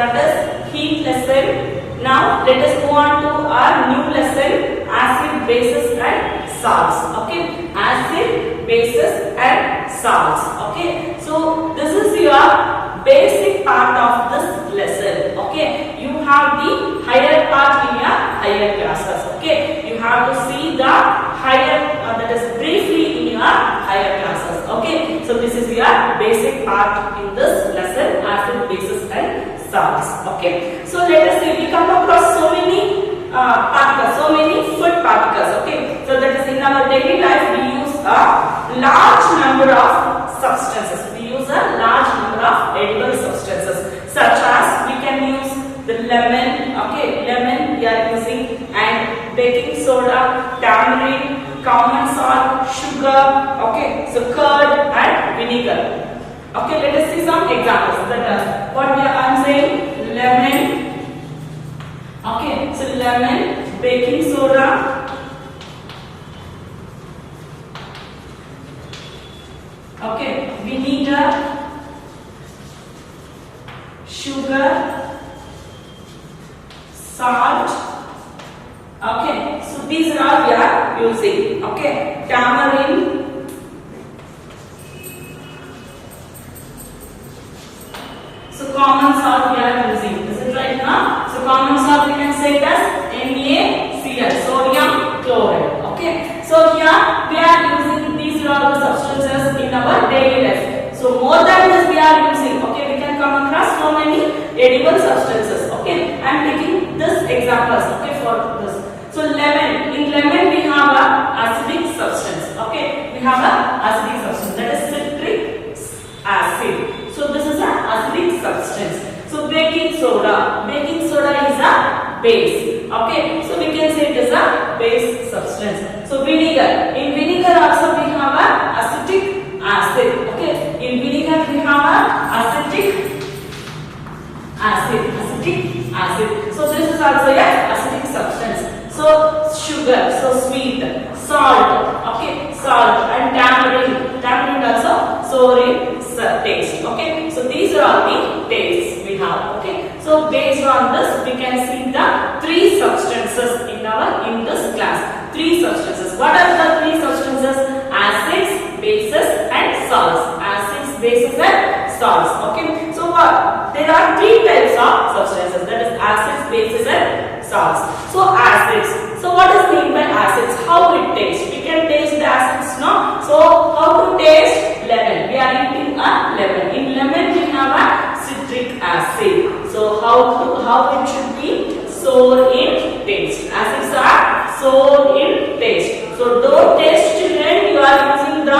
that is heat lesson. Now let us move on to our new lesson, acid, bases and salts. Okay, acid, bases and salts. Okay, so this is your basic part of this lesson. Okay, you have the higher part in your higher classes. Okay, you have to see the higher that is briefly in your higher classes. Okay, so this is your basic part in this lesson, acid, bases and salts. Okay, so let us see, we come across so many particles, so many food particles. Okay, so that is in our daily life we use a large number of substances. We use a large number of edible substances, such as we can use the lemon. Okay, lemon we are using, and baking soda, tamarind, common salt, sugar. Okay, so curd and vinegar. Okay, let us see some examples. That what I am saying, lemon. Okay, so lemon, baking soda, okay, vinegar, sugar, salt. Okay, so these are all we are using. Okay, tamarind, so common salt we are using. Is it right now? So common salt we can say it as NaCl, sodium chloride. Okay, so here we are using these are all the substances in our daily life. So more than this we are using. Okay, we can come across so many edible substances. Okay, I am taking this examples. Okay, for this. So lemon, in lemon we have a acidic substance. Okay, we have a acidic substance, that is citric acid. So this is an acidic substance. So baking soda is a base. Okay, so we can say it is a base substance. So vinegar, in vinegar also we have a acetic acid. Okay, in vinegar we have a acetic acid. So this is also a acidic substance. So sugar, so sweet, salt, okay, salt, and tamarind also sour taste. Okay, so these are all the tastes we have. Okay, so based on this we can see the three substances in this class. Three substances. What are the three substances? Acids, bases and salts. Acids, bases and salts. Okay, so what? There are three types of substances, that is acids, bases and salts. So acids. So what is meant by acids? How it tastes? We can taste the acids, no? So how to taste lemon? We are eating a lemon. In lemon we have a citric acid. So how it should be? Sour in taste. Acids are sour in taste. So don't taste children. You are using the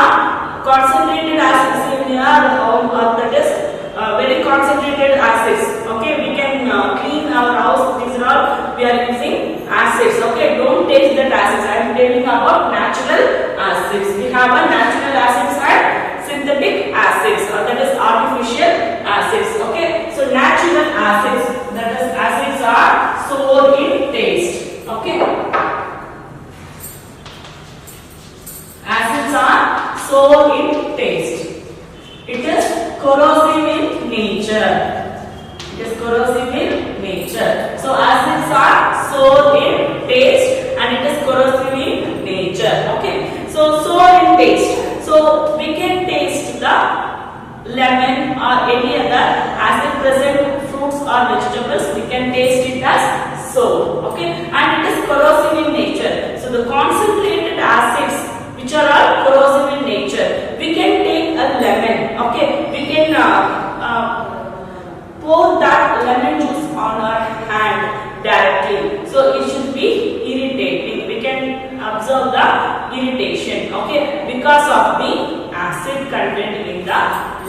concentrated acids in your that is very concentrated acids. Okay, we can clean our house. These are all we are using acids. Okay, don't taste that acids. I am telling about natural acids. We have a natural acids and synthetic acids, or that is artificial acids. Okay, so natural acids, that is acids are sour in taste. Okay, acids are sour in taste. It is corrosive in nature. So acids are sour in taste and it is corrosive in nature. Okay, so sour in taste. So we can taste the lemon or any other acid present fruits or vegetables. We can taste it as sour. Okay, and it is corrosive in nature. So the concentrated acids which are all corrosive in nature. We can take a lemon. Okay, we can pour that lemon juice on our hand directly. So it should be irritating. We can observe the irritation. Okay, because of the acid content in the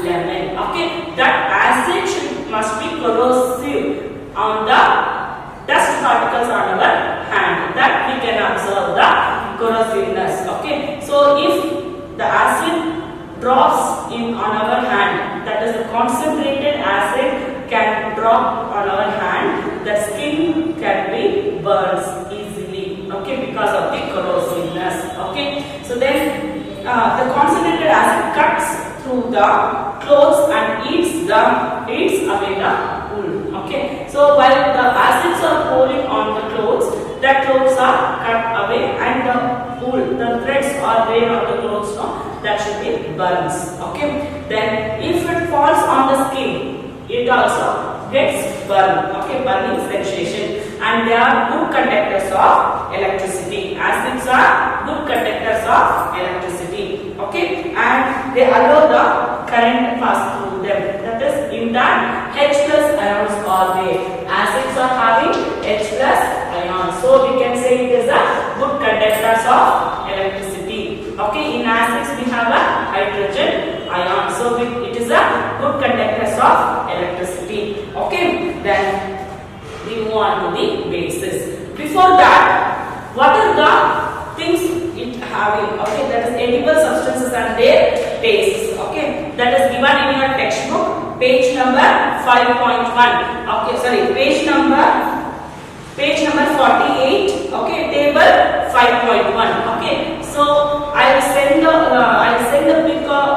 lemon. Okay, that acid must be corrosive on the dust particles on our hand. That we can observe the corrosiveness. Okay, so if the acid drops on our hand, that is the concentrated acid can drop on our hand, the skin can be burns easily. Okay, because of the corrosiveness. Okay, so then the concentrated acid cuts through the clothes and eats away the wool. Okay, so while the acids are pouring on the clothes, the clothes are cut away and the wool, the threads are there on the clothes. No, that should be burns. Okay, then if it falls on the skin, it also gets burned. Okay, burning sensation, and they are good conductors of electricity. Acids are good conductors of electricity. Okay, and they allow the current pass through them. That is, in that H plus ions are there. Acids are having H plus ions, so we can say it is a good conductors of electricity. Okay, in acids we have a hydrogen ion, so it is a good conductors of electricity. Okay, then we move on to the bases. Before that, what are the things it having? Okay, that is edible substances and their tastes. Okay, that is given in your textbook, page number 5.1. Okay, sorry, page number 48. Okay, table 5.1. Okay, so I will send the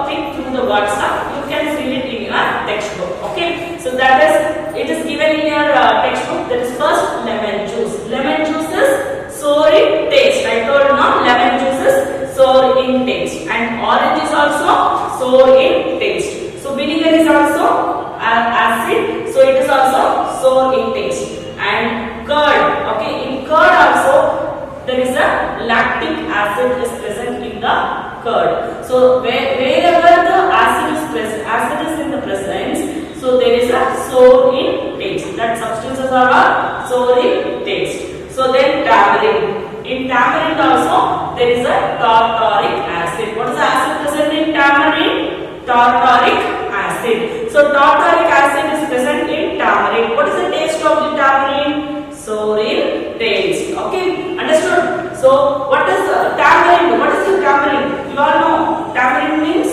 pic through the WhatsApp. You can fill it in your textbook. Okay, so that is, it is given in your textbook. That is first lemon juice. Lemon juice is sour in taste. I told now lemon juice is sour in taste, and orange is also sour in taste. So vinegar is also acid, so it is also sour in taste. And curd, okay, in curd also there is a lactic acid is present in the curd. So wherever the acid is present, acid is in the presence, so there is a sour in taste. That substances are sour in taste. So then tamarind. In tamarind also there is a tartaric acid. What is the acid present in tamarind? Tartaric acid. So tartaric acid is present in tamarind. What is the taste of the tamarind? Sour in taste. Okay, understood? So what is tamarind? What is the tamarind? You all know tamarind means?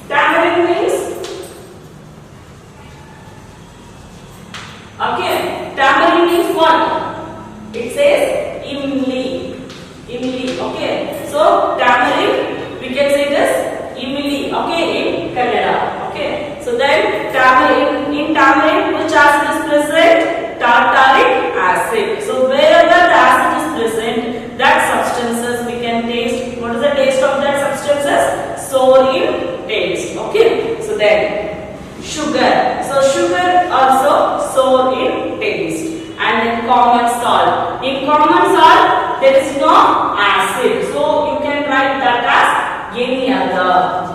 Tamarind means? Okay, tamarind means what? It says imli. Imli. Okay, so tamarind we can say this imli. Okay, in Kannada. Okay, so then tamarind, in tamarind which acid is present? Tartaric acid. So wherever the acid is present, that substances we can taste. What is the taste of that substances? Sour in taste. Okay, so then sugar. So sugar also sour in taste. And then common salt. In common salt there is no acid, so you can write that as any other.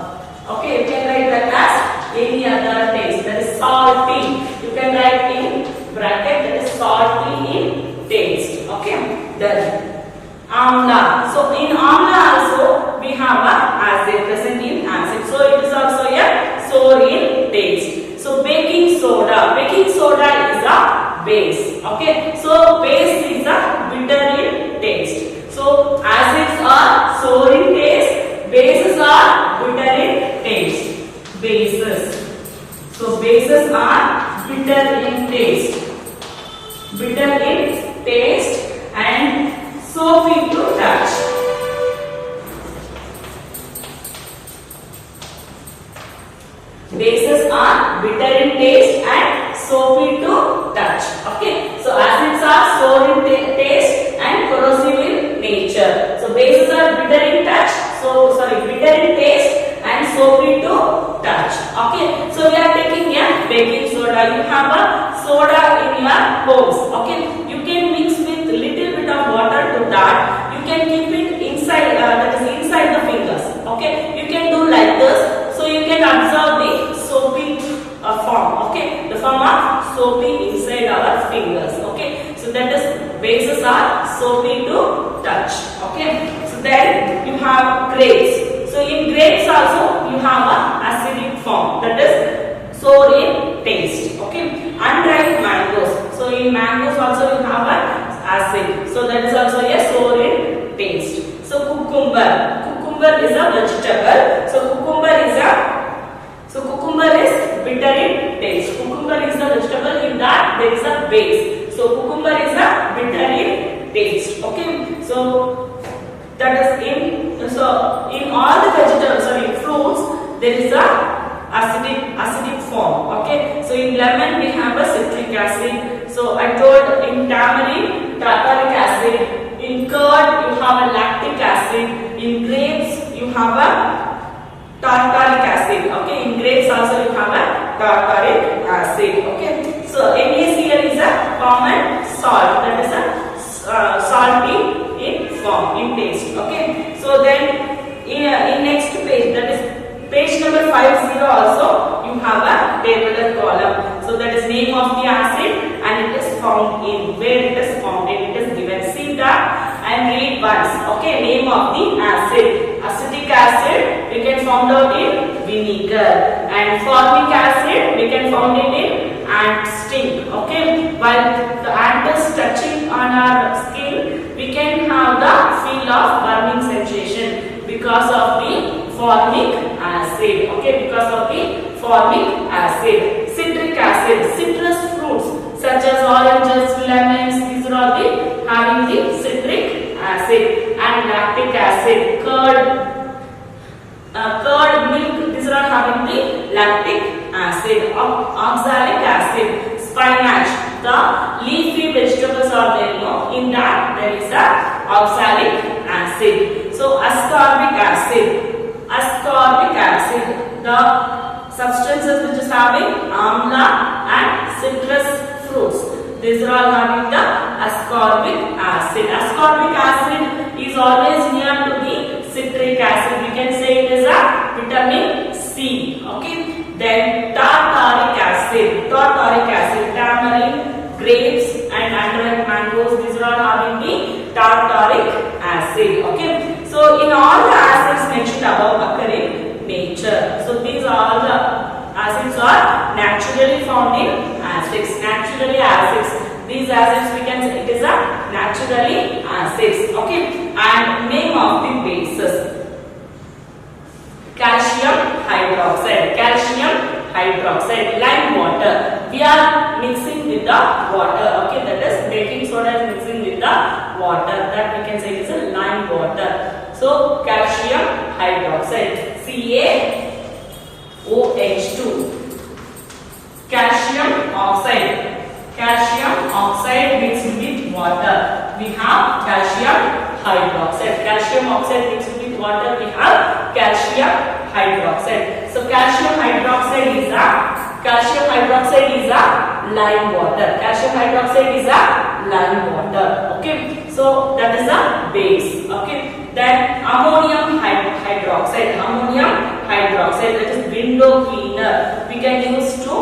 Okay, you can write that as any other taste. That is salty. You can write in bracket, that is salty in taste. Okay, then amla. So in amla also we have a acid present in acid, so it is also a sour in taste. So baking soda. Baking soda is a base. Okay, so base is a bitter in taste. So acids are sour in taste, bases are bitter in taste. Bases. So bases are bitter in taste. Bitter in taste and soapy to touch. Bases are bitter in taste and soapy to touch. Okay, so acids are sour in taste and corrosive in nature. So bases are bitter in touch. Bitter in taste and soapy to touch. Okay, so we are taking a baking soda. You have a soda in your homes. Okay, you can mix with little bit of water to that. You can keep it inside, that is inside the fingers. Okay, you can do like this. So you can observe the soapy form. Okay, the form of soapy inside our fingers. Okay, so that is bases are soapy to touch. Okay, so then you have grapes. So in grapes also you have a acidic form, that is sour in taste. Okay, unripe mangoes. So in mangoes also you have an acid. So that is also a sour in taste. So cucumber. Cucumber is a vegetable. So cucumber is bitter in taste. Cucumber is a vegetable, in that there is a base. So cucumber is a bitter in taste. Okay, so that is in all the vegetables, fruits, there is a acidic form. Okay, so So in lemon we have a citric acid. So I told in tamarind tartaric acid. In curd you have a lactic acid. In grapes you have a tartaric acid. Okay, in grapes also you have a tartaric acid. Okay, so NaCl is a common salt, that is a salty in form, in taste. Okay, so then in next page, that is page number 50 also, you have a tabular column. So that is name of the acid and it is found in, where it is found in, it is given. See that and read once. Okay, name of the acid. Acetic acid we can find out in vinegar, and formic acid we can find it in ant sting. Okay, while the ant is touching on our skin, we can have the feel of burning sensation because of the formic acid. Okay, because of the formic acid. Citric acid, citrus fruits such as oranges, lemons, these are all the having the citric acid. And lactic acid, curd, milk, these are having the lactic acid. Oxalic acid, spinach, the leafy vegetables are there, no? In that there is a oxalic acid. So ascorbic acid, the substances which is having amla and citrus fruits, these are all having the ascorbic acid. Ascorbic acid is always near to the citric acid. We can say it is a vitamin C. Okay. Then tartaric acid, tamarind, grapes and unripe mangoes, these are all having the tartaric acid. Okay. So in all the acids mentioned above occur in nature. So these are all the acids are naturally found in acids. These acids we can say it is a naturally acids. Okay, and name of the bases. Calcium hydroxide, lime water. We are mixing with the water. Okay, that is baking soda is mixing with the water. That we can say it is a lime water. So calcium hydroxide, CaOH2. Calcium oxide mixed with water, we have calcium hydroxide. Calcium oxide mixed with water, we have calcium hydroxide. So calcium hydroxide is a lime water. Okay, so that is a base. Okay, then ammonium hydroxide, that is window cleaner. We can use to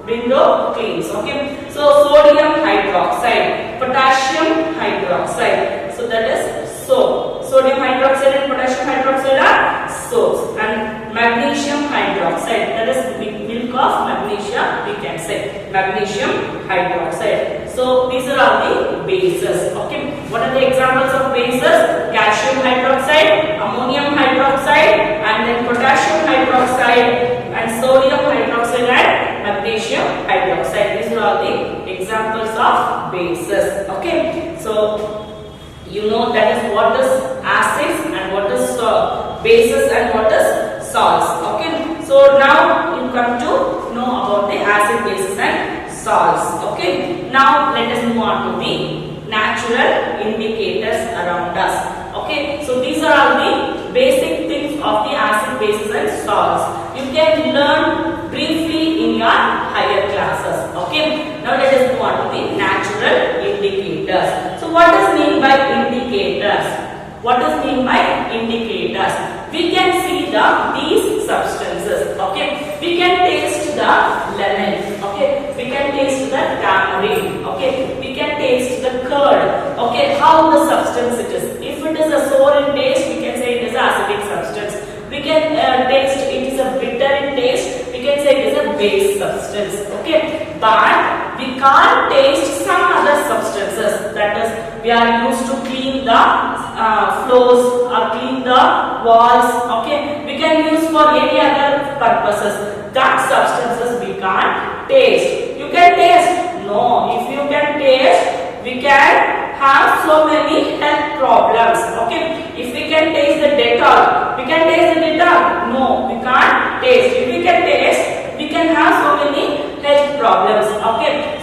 window cleans. Okay, so sodium hydroxide, potassium hydroxide, so that is soap. Sodium hydroxide and potassium hydroxide are soaps. And magnesium hydroxide, that is milk of magnesia, we can say magnesium hydroxide. So these are all the bases. Okay, what are the examples of bases? Calcium hydroxide, ammonium hydroxide, and then potassium hydroxide, and sodium hydroxide and magnesium hydroxide. These are all the examples of bases. Okay, so you know that is what is acids and what is bases and what is salts. Okay, so now you come to know about the acid, bases and salts. Okay, now let us move on to the natural indicators around us. Okay, so these are all the basic things of the acid, bases and salts. You can learn briefly in your higher classes. Okay, now let us move on to the natural indicators. So what is mean by indicators? We can see these substances. Okay, we can taste the lemon. Okay, we can taste the tamarind. Okay, we can taste the curd. Okay, how the substance it is. If it is a sour in taste, we can say it is an acidic substance. We can taste it is a bitter in taste. We can say it is a base substance. Okay, but we can't taste some other substances. That is, we are used to clean the floors or clean the walls. Okay, we can use for any other purposes. That substances we can't taste. You can taste? No. If you can taste, we can have so many health problems. Okay, if we can taste the Dettol, we can taste the Dettol? No, we can't taste. If we can taste, we can have so many health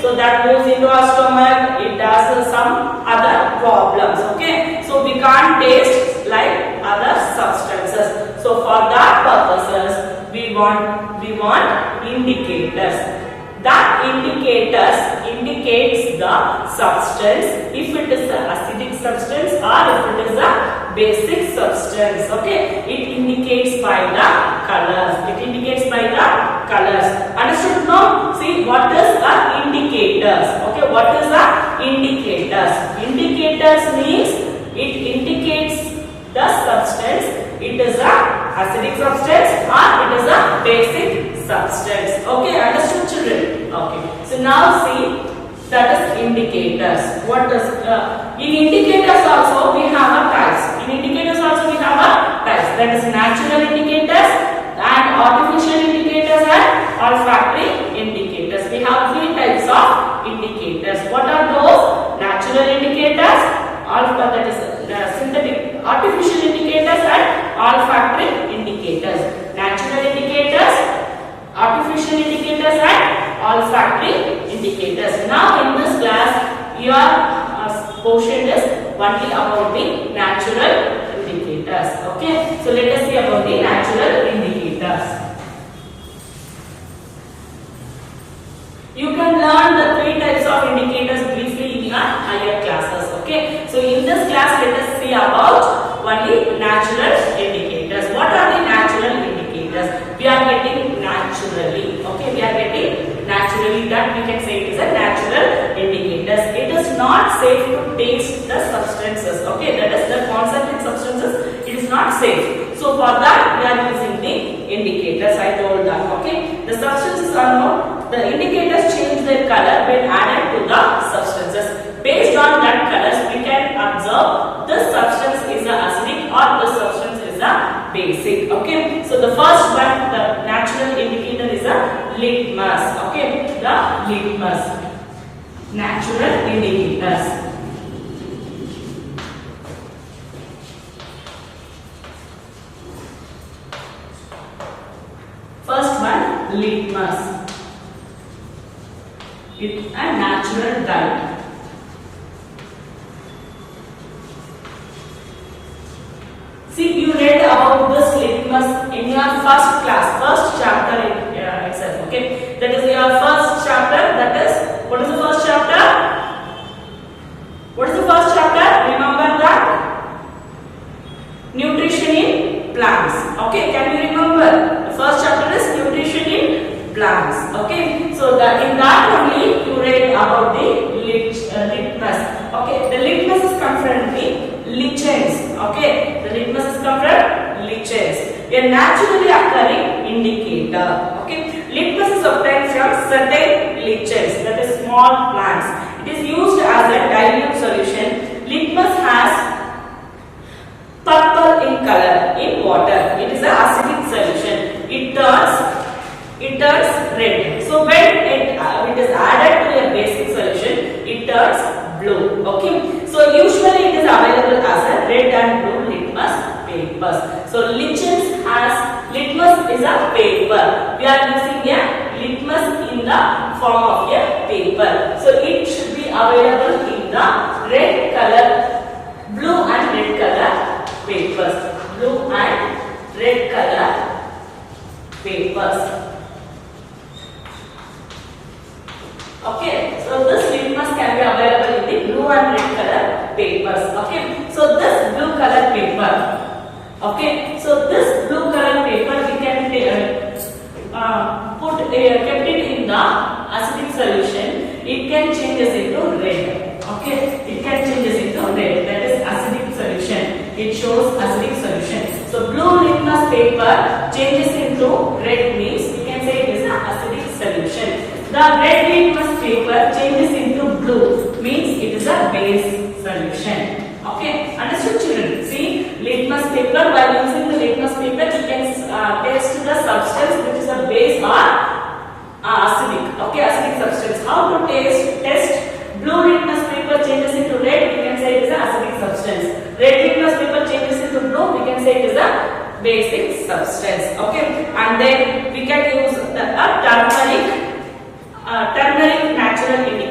so that goes into our stomach, it does some other problems. Okay, so we can't taste like other substances. So for that purposes, we want indicators. That indicators indicates the substance, if it is an acidic substance or if it is a basic substance. Okay, it indicates by the colors. It indicates by the colors. Understood now? See, what is the indicators? Okay, what is the indicators? Indicators means it indicates the substance. It is a acidic substance or it is a basic substance. Okay, understood children? Okay, so now see, that is indicators. What does in indicators also we have a types. In indicators also we have a types. That is natural indicators and artificial indicators and olfactory indicators. We have three types of indicators. What are those? Natural indicators, that is synthetic, artificial indicators and olfactory indicators. Natural indicators, artificial indicators and olfactory indicators. Now in this class your portion is only about the natural indicators. Okay, so let us see about the natural indicators. You can learn the three types of indicators briefly in your higher classes. Okay, so in this class let us see about only natural indicators. What are the natural indicators? We are getting naturally. Okay, we are getting naturally, that we can say it is a natural indicators. It is not safe to taste the substances. Okay, that is the concentrated substances. It is not safe. So for that we are using the indicators. I told that. Okay, the substances are not. The indicators change their color when added to the substances. Based on that colors, we can observe this substance is a acidic or this substance is a basic. Okay, so the first one, the natural indicator is a litmus. Okay, the litmus, natural indicators. First one, litmus. It's a natural dye. See, you read about this litmus in your first class, first chapter itself. Okay, that is your first chapter. That is, what is the first chapter? What is the first chapter? Remember that? Nutrition in plants. Okay, can you remember? The first chapter is nutrition in plants. Okay, so that in that only you read about the litmus. Okay, the litmus is come from the lichens. Okay, the litmus is come from lichens, a naturally occurring indicator. Okay, litmus is obtained from certain lichens, that is small plants. It is used as a dilute solution. Litmus has purple in color in water. It is an acidic solution. It turns red. So when it is added to a basic solution, it turns blue. Okay, so usually it is available as a red and blue litmus papers. So lichens has, litmus is a paper. We are using a litmus in the form of a paper. So it should be available in the red color, blue and red color papers. Blue and red color papers. Okay, so this litmus can be available in the blue and red color papers. Okay, so this blue color paper. Okay, so this blue color paper we can kept it in the acidic solution. It can changes into red. Okay, it can changes into red. That is acidic solution. It shows acidic solution. So blue litmus paper changes into red means we can say it is an acidic solution. The red litmus paper changes into blue means it is a base solution. Okay, understood children? See, litmus paper, while using the litmus paper we can taste the substance which is a base or acidic. Okay, acidic substance. How to test blue litmus paper changes into red, we can say it is an acidic substance. Red litmus paper changes into blue, we can say it is a basic substance. Okay, and then we can use the turmeric natural indicator.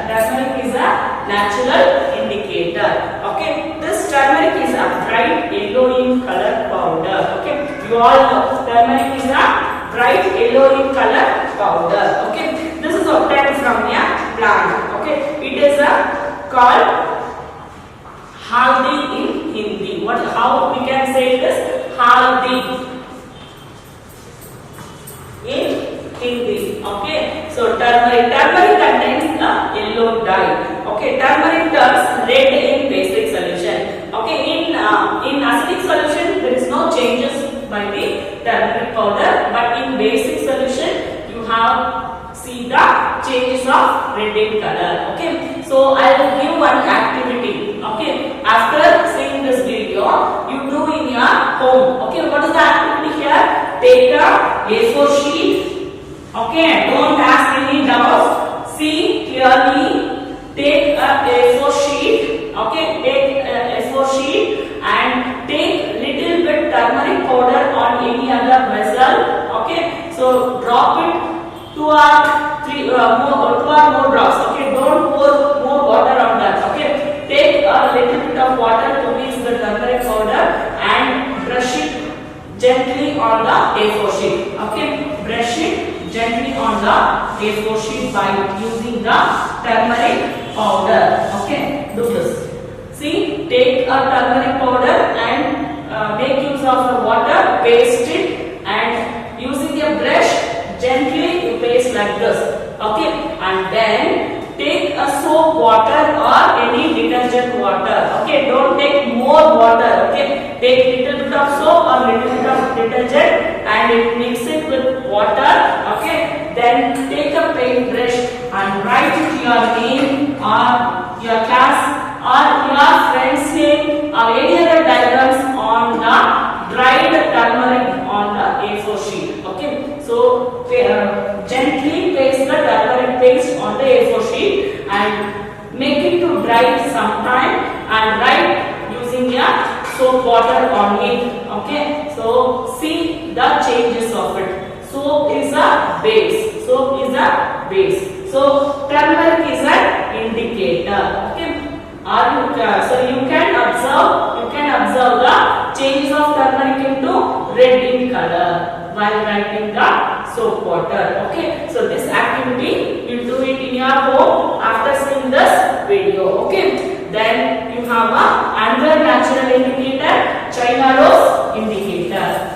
Turmeric is a natural indicator. Okay, this turmeric is a bright yellow in color powder. Okay, you all know turmeric is a bright yellow in color powder. Okay, this is obtained from a plant. Okay, it is a called haldi in Hindi. How we can say this? Haldi in Hindi. Okay, so turmeric contains a yellow dye. Okay, turmeric turns red in basic solution. Okay, in acidic solution there is no changes by the turmeric powder, but in basic solution you have see the changes of red in color. Okay, so I will give one activity. Okay, after seeing this video, you do in your home. Okay, what is the activity here? Take a A4 sheet. Okay, don't ask any doubts. See clearly. Take a A4 sheet. Okay, take a A4 sheet and take little bit turmeric powder on any other vessel. Okay, so drop it 2 or more drops. Okay, don't pour more water on that. Okay, take a little bit of water to mix the turmeric powder and brush it gently on the A4 sheet. Okay, brush it gently on the A4 sheet by using the turmeric powder. Okay, do this. See, take a turmeric powder and make use of the water, paste it, and using a brush gently you paste like this. Okay, and then take a soap water or any detergent water. Okay, don't take more water. Okay, take little bit of soap or little bit of detergent and mix it with water. Okay, then take a paintbrush and write your name or your class or your friend's name or any other diagrams on the dried turmeric on the A4 sheet. Okay, so gently paste the turmeric paste on the A4 sheet and make it to dry sometime and write using a soap water on it. Okay, so see the changes of it. Soap is a base. Soap is a base. So turmeric is an indicator. Okay, so you can observe the changes of turmeric into red in color while writing the soap water. Okay, so this activity you do it in your home after seeing this video. Okay, then you have another natural indicator, China rose indicator.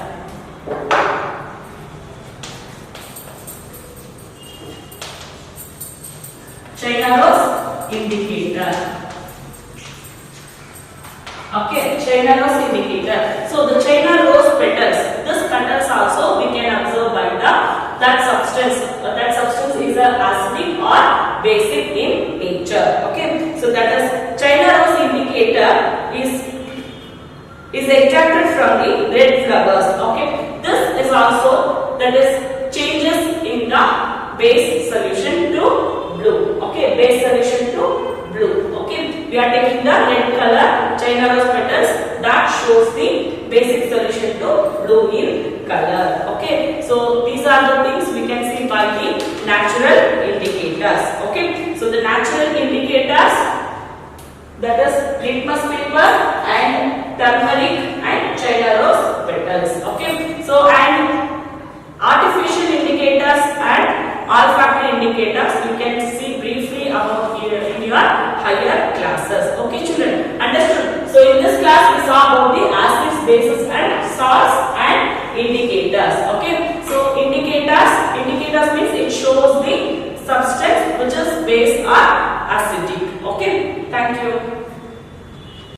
China rose indicator. Okay, China rose indicator. So the China rose petals. This petals also we can observe by that substance. That substance is a acidic or basic in nature. Okay, so that is China rose indicator is extracted from the red flowers. Okay, this is also that is changes in the base solution to blue. Okay, base solution to blue. Okay, we are taking the red color China rose petals that shows the basic solution to blue in color. Okay, so these are the things we can see by the natural indicators. Okay, so the natural indicators, that is litmus paper and turmeric and China rose petals. Okay, so and artificial indicators and olfactory indicators you can see briefly about in your higher classes. Okay children, understood? So in this class we saw about the acids, bases and salts and indicators. Okay,